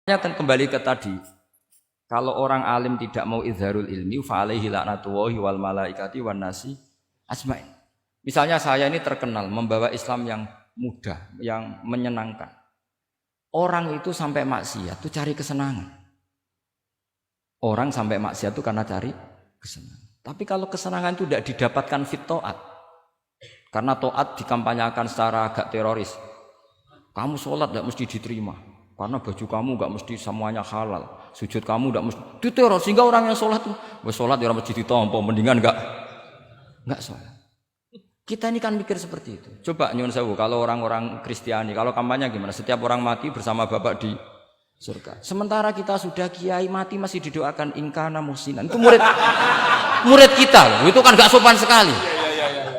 Kan kembali ke tadi, kalau orang alim tidak mau izharul ilmi, fa'alaihi la'natullahi wal malaikati wan nasi asma'in. Misalnya saya ini terkenal membawa Islam yang mudah, yang menyenangkan. Orang itu sampai maksiat itu cari kesenangan. Orang sampai maksiat itu karena cari kesenangan. Tapi kalau kesenangan itu tidak didapatkan fit ta'at, karena ta'at dikampanyakan secara agak teroris. Kamu sholat tidak mesti diterima. Karena baju kamu enggak mesti semuanya halal, sujud kamu enggak mesti diteror, sehingga orang yang sholat tuh, sholat ya mesti ditompo, mendingan enggak sholat. Kita ini kan mikir seperti itu. Coba nyuwun sewu, kalau orang-orang Kristiani, kalau kampanye gimana? Setiap orang mati bersama Bapak di surga. Sementara kita sudah kiai mati masih didoakan ingkana musinan. Itu murid kita loh. Itu kan enggak sopan sekali.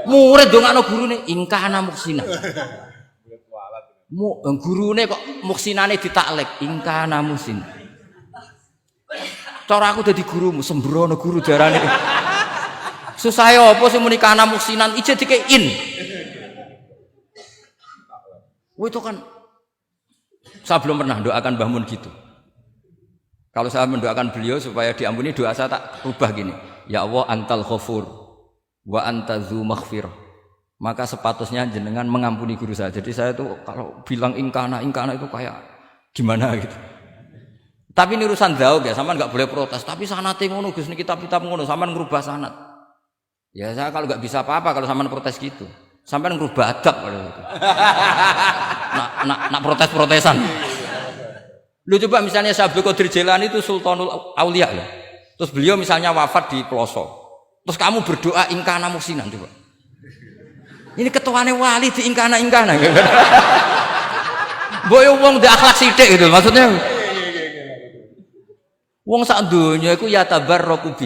Murid dongakno gurune ingkana musinan. Gurune kok muksinane ditaklek ingkana musin. Cara aku dadi gurumu sembrono guru darane. Susah ya apa sing muni kana muksinan ije dikein. Itu kan saya belum pernah doakan Mbah Mun gitu. Kalau saya mendoakan beliau supaya diampuni, doa saya tak rubah gini. Ya Allah antal ghafur wa anta dzu maghfirah. Maka sepatutnya jenengan mengampuni guru saya. Jadi saya tuh kalau bilang ingkana itu kayak gimana gitu. Tapi ini urusan jauh ya, sampean nggak boleh protes. Tapi sanate ngono Gus, niki kitab ngono, sampean ngerubah sanad. Ya saya kalau nggak bisa apa-apa kalau sampean protes gitu. Sampean ngerubah adab kalau gitu. Nak protes-protesan. Lu coba misalnya Syekh Abdul Qadir Jailani itu Sultanul Aulia ya. Terus beliau misalnya wafat di pelosok. Terus kamu berdoa ingkana musinan coba. Ini ketuane wali di ingkana. Boyo wong ndek akhlak sithik gitu maksudnya. Wong sak donya iku ya tabarraku bi.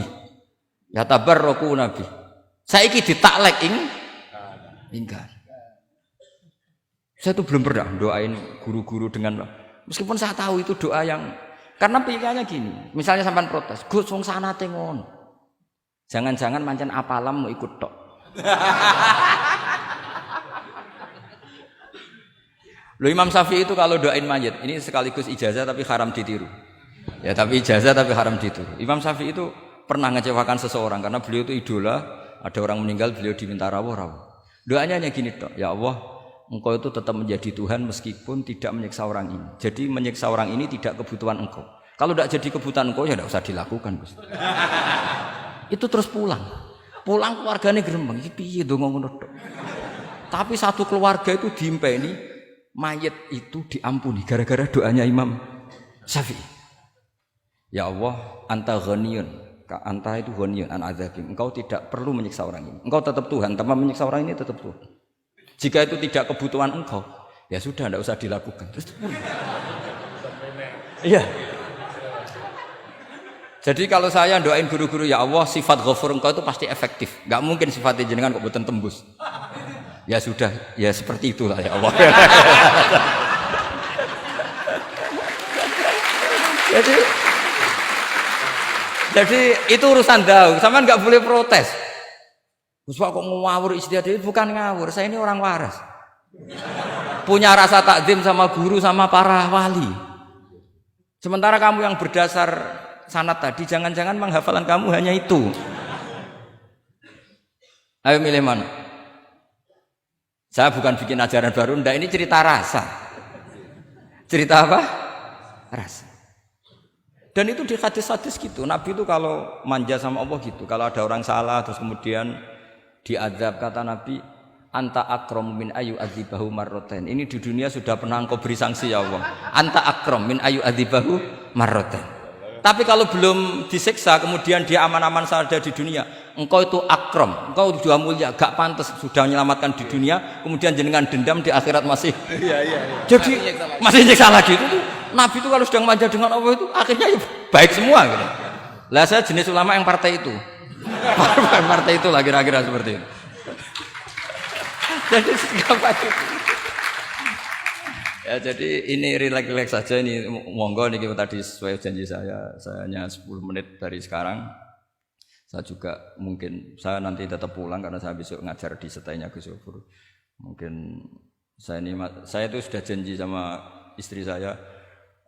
Ya tabarraku nabi. Saiki ditaklek ingkana. Saya tuh belum pernah doain guru-guru dengan meskipun saya tahu itu doa yang karena pilihannya gini. Misalnya sampean protes, Gus wong sanate ngono. Jangan-jangan mancen apalam mau ikut tok. Loh Imam Syafi'i itu kalau doain mayit, ini sekaligus ijazah tapi haram ditiru. Ya tapi ijazah tapi haram ditiru. Imam Syafi'i itu pernah ngecewakan seseorang karena beliau itu idola, ada orang meninggal beliau diminta rawuh. Doanya hanya gini tok, ya Allah, Engkau itu tetap menjadi Tuhan meskipun tidak menyiksa orang ini. Jadi menyiksa orang ini tidak kebutuhan Engkau. Kalau tidak jadi kebutuhan Engkau ya tidak usah dilakukan, Gus. Itu terus pulang keluarganya gremeng, iki piye ndonga ngono tok. Tapi satu keluarga itu diimpeni mayat itu diampuni gara-gara doanya Imam Syafi'i. Ya Allah, anta ghaniyun, anta itu ghaniyun an adzabim. Engkau tidak perlu menyiksa orang ini. Engkau tetap Tuhan, tanpa menyiksa orang ini tetap Tuhan. Jika itu tidak kebutuhan engkau, ya sudah tidak usah dilakukan. Terus iya. Jadi kalau saya doain guru-guru ya Allah sifat ghafur engkau itu pasti efektif. Enggak mungkin sifatnya jenengan kok boten tembus. Ya sudah, ya seperti itulah ya Allah. Jadi itu urusan daun, sampean nggak boleh protes. Gus Pak kok ngawur istiadat itu bukan ngawur, saya ini orang waras. Punya rasa takzim sama guru sama para wali. Sementara kamu yang berdasar sanad tadi, jangan-jangan menghafalan kamu hanya itu. Ayo milih mana? Saya bukan bikin ajaran baru, ndak, ini cerita rasa. Cerita apa? Rasa. Dan itu di hadis-hadis gitu. Nabi itu kalau manja sama Allah gitu. Kalau ada orang salah terus kemudian diadzab, kata Nabi, anta akram min ayu adzibahu marrotain. Ini di dunia sudah pernah engkau beri sanksi ya Allah. Anta akram min ayu adzibahu marrotain. Tapi kalau belum disiksa kemudian dia aman-aman saja di dunia, engkau itu akram, engkau sudah mulia, gak pantas sudah menyelamatkan di dunia, kemudian jenengan dendam di akhirat masih. Jadi masih nyiksa lagi. Itu Nabi itu kalau sedang manja dengan Allah itu akhirnya ya baik semua gitu. Lah saya jenis ulama yang partai itu. Partai itu lah kira-kira seperti itu. Jadi gampang itu. Ya jadi ini relax saja, ini monggo nih tadi sesuai janji saya hanya 10 menit dari sekarang. Saya juga mungkin saya nanti tetap pulang karena saya besok ngajar di setainya Gus Yofur. Mungkin saya itu sudah janji sama istri saya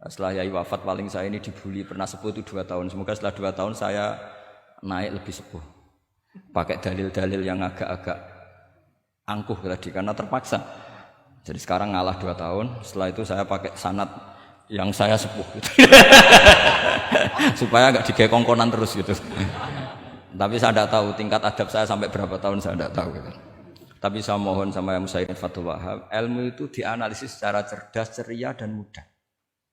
Setelah Yai wafat paling saya ini dibully pernah sepuh itu 2 tahun. Semoga setelah 2 tahun saya naik lebih sepuh. Pakai dalil-dalil yang agak-agak angkuh tadi karena terpaksa. Jadi sekarang ngalah 2 tahun. Setelah itu saya pakai sanad yang saya sepuh gitu. Supaya enggak digekongkonan terus gitu. Tapi saya tidak tahu tingkat adab saya sampai berapa tahun saya tidak tahu gitu. Tapi saya mohon sama yang Musayyid Fathul Wahab, ilmu itu dianalisis secara cerdas, ceria dan mudah.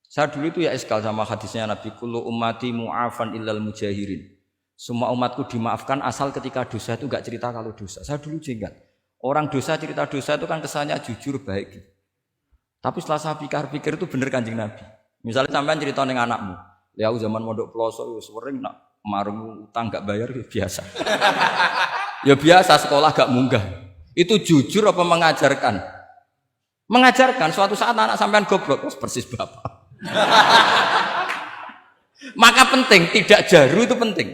Saya dulu itu ya iskal sama hadisnya Nabi kullu ummati mu'afan illal mujahirin. Semua umatku dimaafkan asal ketika dosa itu enggak cerita kalau dosa. Saya dulu jenggat. Orang dosa cerita dosa itu kan kesannya jujur baik gitu. Tapi setelah saya pikir-pikir itu bener Kanjeng Nabi. Misalnya sampean cerita ning anakmu, ya aku zaman mondok Ploso wis sering nak marung utang enggak bayar ya biasa. Ya biasa sekolah enggak munggah. Itu jujur apa mengajarkan? Mengajarkan suatu saat anak sampean goblok persis bapak. Maka penting, tidak jaru itu penting.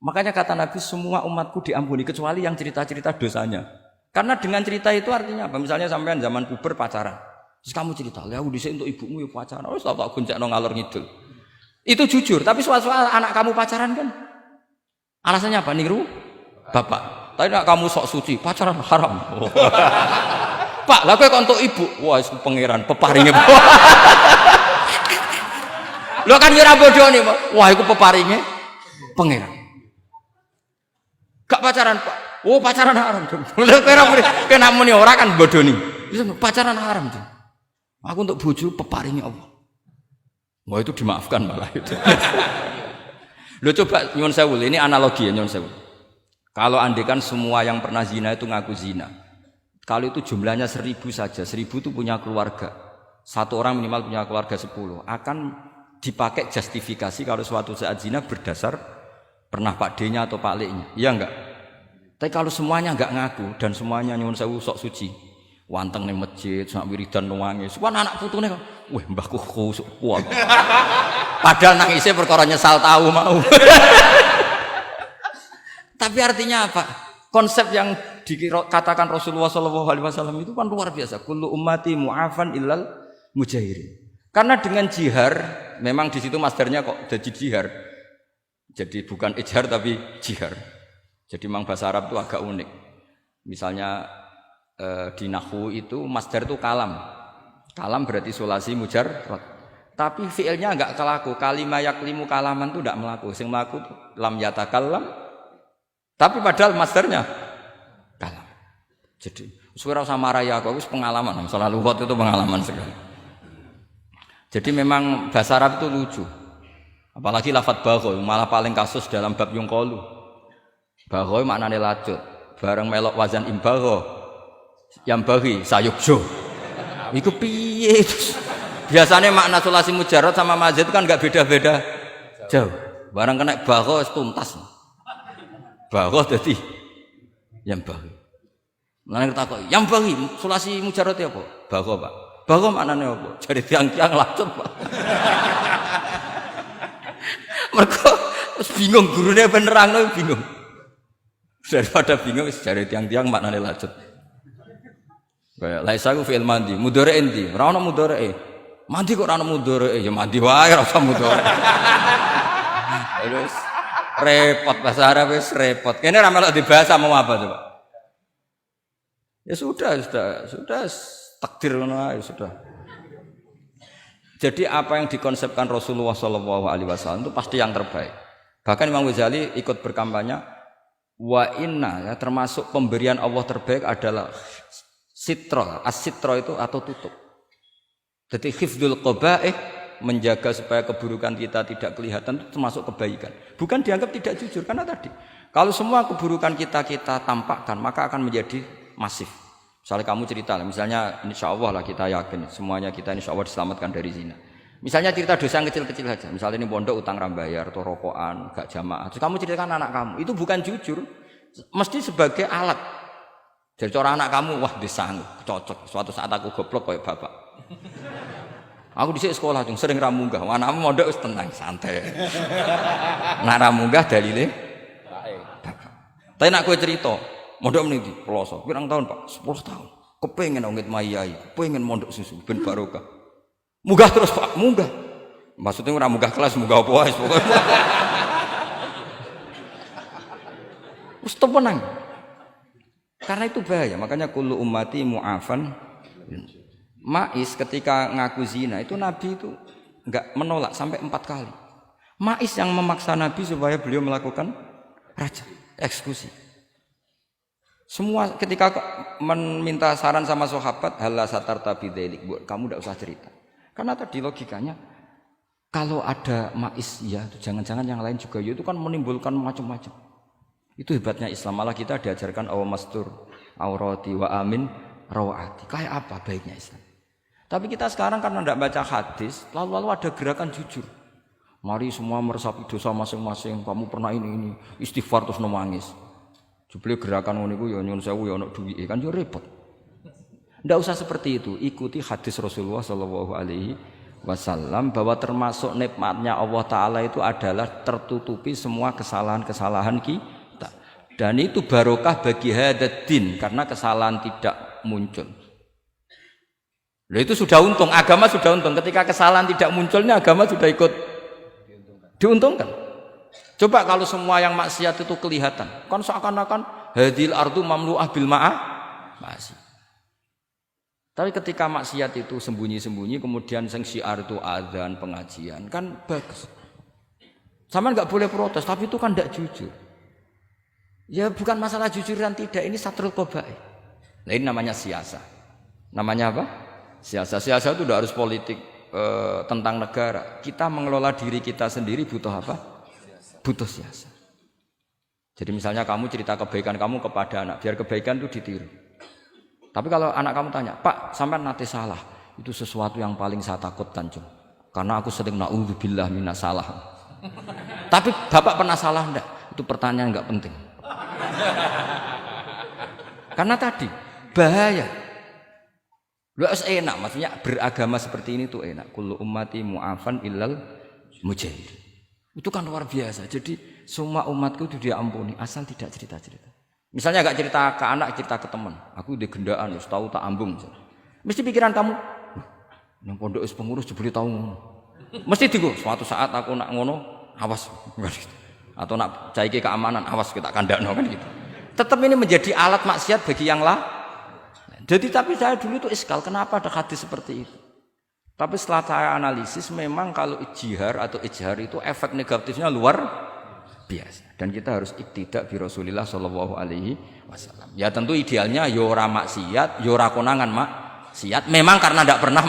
Makanya kata Nabi semua umatku diampuni kecuali yang cerita-cerita dosanya. Karena dengan cerita itu artinya apa? Misalnya sampean zaman puber pacaran. Terus kamu cerita, "Ya aku dhisik untuk ibumu ya pacaran." Wis tak goncekno ngalor ngidul. Itu jujur, tapi soal anak kamu pacaran kan alasannya apa? Niru bapak. Tapi nak kamu sok suci, pacaran haram. Oh. Pak, lah kowe kok entuk ibu. Wah, itu pangeran peparinge. Lho kan yo ora bodoni, Pak. Wah, iku peparinge pangeran. Gak pacaran, Pak. Oh, pacaran haram. Lha kowe ora muni ora kan bodoni. Pacaran haram, Jeng. Aku untuk bojo peparinge Allah. Wah, itu dimaafkan malah itu. Lho coba nyuwun sewu, ini analogi ya nyuwun sewu. Kalau andekan semua yang pernah zina itu ngaku zina. Kalau itu jumlahnya 1000 saja, 1000 itu punya keluarga. Satu orang minimal punya keluarga 10. Akan dipakai justifikasi kalau suatu saat zina berdasar pernah Pak D-nya atau Pak L-nya. Iya enggak? Tapi kalau semuanya enggak ngaku dan semuanya nyuwun sewu sok suci. Wanteng ning masjid, sak wiridan nangis. Wah anak putune kok, wah mbahku khusuk kuat. Padahal nangisnya perkara nyesal tahu mau. Tapi artinya apa? Konsep yang dikatakan Rasulullah SAW itu kan luar biasa. Kullu ummati mu'afan illal mujahirin. Karena dengan jihar, memang di situ masdarnya kok jadi jihar. Jadi bukan ijhar tapi jihar. Jadi memang bahasa Arab itu agak unik. Misalnya di nahwu itu masdar itu kalam. Kalam berarti sulasi mujarrad. Tapi fiilnya enggak kelaku. Kalimah yaklimu kalaman itu enggak melaku. Sing melaku lam yatakallam. Tapi padahal masdarnya kalam. Jadi suara sama raya aku pengalaman. Masalah lugat itu pengalaman sekali. Jadi memang bahasa Arab itu lucu. Apalagi lafadz bagho malah paling kasus dalam bab yungqolu. Bagho maknane lacut. Bareng melok wazan imbagho. Yang bagi sayukjo. Iku piye? Biasanya makna sulasi mujarrad sama mazid kan enggak beda-beda jauh. Barang kena bagho tuntas. Bagho dadi yang bagi. Nang takok, yang bagi sulasi mujarrad apa? Bagho, Pak. Bagho maknane apa? Jadi tiang-tiang lacut, Pak. Mergo wis bingung gurune ben nerangno bingung. Daripada bingung wis jare tiang-tiang maknane lacut. Kayak laisa ku fi'il mandi, mudhari endi? Ora ono mudhari. Mandi kok ora ono mudhari? Ya mandi wae ora usah mudhari. Terus repot bahasa Arab wis repot. Kene ora melok dibahas mau apa coba? Ya sudah takdir ngono ae sudah. Jadi apa yang dikonsepkan Rasulullah SAW itu pasti yang terbaik. Bahkan Imam Ghazali ikut berkampanye wa inna ya termasuk pemberian Allah terbaik adalah sitra, as-sitra itu atau tutup. Jadi hifdzul qaba'ih menjaga supaya keburukan kita tidak kelihatan itu termasuk kebaikan. Bukan dianggap tidak jujur karena tadi kalau semua keburukan kita tampakkan maka akan menjadi masif. Misalnya kamu cerita, misalnya insya Allah lah kita yakin semuanya kita insya Allah diselamatkan dari zina. Misalnya cerita dosa yang kecil-kecil saja. Misalnya ini pondok utang rambayar atau rokokan, gak jamaah. Terus kamu ceritakan anak kamu, itu bukan jujur, mesti sebagai alat. Jadi cara anak kamu, wah disanggup, cocok. Suatu saat aku goblok kayak bapak. Aku di sekolah sering ramunggah. Anakmu mondok wis tenang, santai. Nak ramunggah dalile bapak. Tapi nak kowe cerita mondok meniti, Ploso. Pirang tahun Pak? 10 tahun. Kepengen ngit mayai, kepengen mondok susu ben barokah. Munggah terus Pak, munggah. Maksudnya ora munggah kelas, munggah apa wae pokoke. Wis tenang. Karena itu bahaya, makanya kullu ummati mu'afan. Ma'is ketika ngaku zina itu Nabi itu enggak menolak sampai 4 kali. Ma'is yang memaksa Nabi supaya beliau melakukan raja, eksekusi. Semua ketika meminta saran sama sahabat, halla satarta bidzalik, kamu enggak usah cerita. Karena tadi logikanya kalau ada Ma'is ya, jangan-jangan yang lain juga ya, itu kan menimbulkan macam-macam. Itu hebatnya Islam, malah kita diajarkan awamastur aurati wa amin rawati. Kayak apa baiknya Islam? Tapi kita sekarang karena tidak baca hadis, lalu ada gerakan jujur. Mari semua meresapi dosa masing-masing. Kamu pernah ini istighfar terus nangis. Jebule gerakan ngono iku ya nyun sewu ya ono duwike kan yo repot. Tidak usah seperti itu. Ikuti hadis Rasulullah Shallallahu Alaihi Wasallam bahwa termasuk nikmatnya Allah Taala itu adalah tertutupi semua kesalahan-kesalahan kita. Dan itu barokah bagi hadaddin karena kesalahan tidak muncul. Nah, itu sudah untung, agama sudah untung. Ketika kesalahan tidak munculnya agama sudah ikut diuntungkan. Coba kalau semua yang maksiat itu kelihatan, kan seakan-akan hadil ardu mamlu'ah bil ma'asi. Tapi ketika maksiat itu sembunyi-sembunyi, kemudian sing syiar itu adzan, pengajian, kan bagus. Sama nggak boleh protes, tapi itu kan tidak jujur. Ya bukan masalah jujur dan tidak, ini satrul qabaih. Nah, ini namanya siasa. Namanya apa? Siasa. Siasa itu tidak harus politik tentang negara. Kita mengelola diri kita sendiri butuh apa? Butuh siasa. Jadi misalnya kamu cerita kebaikan kamu kepada anak, biar kebaikan itu ditiru. Tapi kalau anak kamu tanya, Pak, sampai nanti salah, itu sesuatu yang paling saya takutkan, Cung. Karena aku sering na'udzubillah minas salah. Tapi Bapak pernah salah enggak? Itu pertanyaan enggak penting. Karena tadi bahaya. Lu enak, maksudnya beragama seperti ini tuh enak. Kullu ummati mu'afan illal mujahid. Itu kan luar biasa. Jadi semua umatku itu diampuni asal tidak cerita-cerita. Misalnya gak cerita ke anak, cerita ke teman. Aku di gendaan, tahu tak ambung. Mesti pikiran kamu, yang pondok is pengurus jebule tahu ngono. Mesti digo, suatu saat aku nak ngono, awas. Atau nak caiki keamanan, awas kita kandakno kan gitu. Tetap ini menjadi alat maksiat bagi yang lain. Jadi tapi saya dulu itu iskal, kenapa ada hadis seperti itu? Tapi setelah saya analisis, memang kalau ijtihad atau ijhar itu efek negatifnya luar biasa. Dan kita harus iktidak bi Rasulillah sallallahu alaihi wasallam. Ya tentu idealnya yo ora maksiat, yo ora konangan maksiat. Memang karena ndak pernah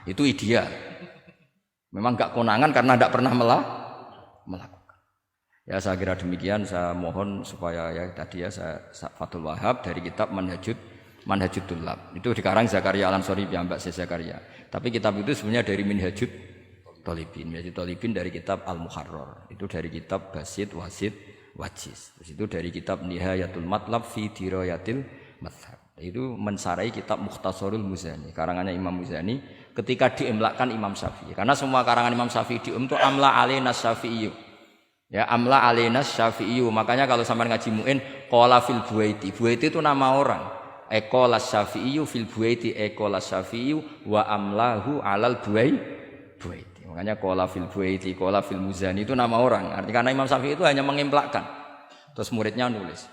itu ideal. Memang enggak konangan karena ndak pernah melakukan. Ya saya kira demikian, saya mohon supaya ya tadi ya saya Fathul Wahhab dari kitab Manhajut Tullab. Itu dikarang Zakaria Al-Ansori piyambak Zakaria. Tapi kitab itu sebenarnya dari Minhajut Thalibin dari kitab Al-Muharrar, itu dari kitab Basit Wasit Wajiz, terus itu dari kitab Nihayatul Matlab fi Dirayatil Madhab, itu mensarai kitab Mukhtasarul Muzani karangannya Imam Muzani ketika diimlakkan Imam Syafi'i, karena semua karangan Imam Syafi'i itu amla alaina Syafi'i ya, amla alaina Syafi'i, makanya kalau sampai ngaji muin qala fil Buaiti, Buaiti itu nama orang, Aqala Syafi'i fil Buaiti, Aqala Syafi'i wa amlahu alal Buaiti. Makanya qala fil Buaiti, qala fil Muzani itu nama orang. Artinya karena Imam Syafi'i itu hanya mengemplakkan. Terus muridnya nulis.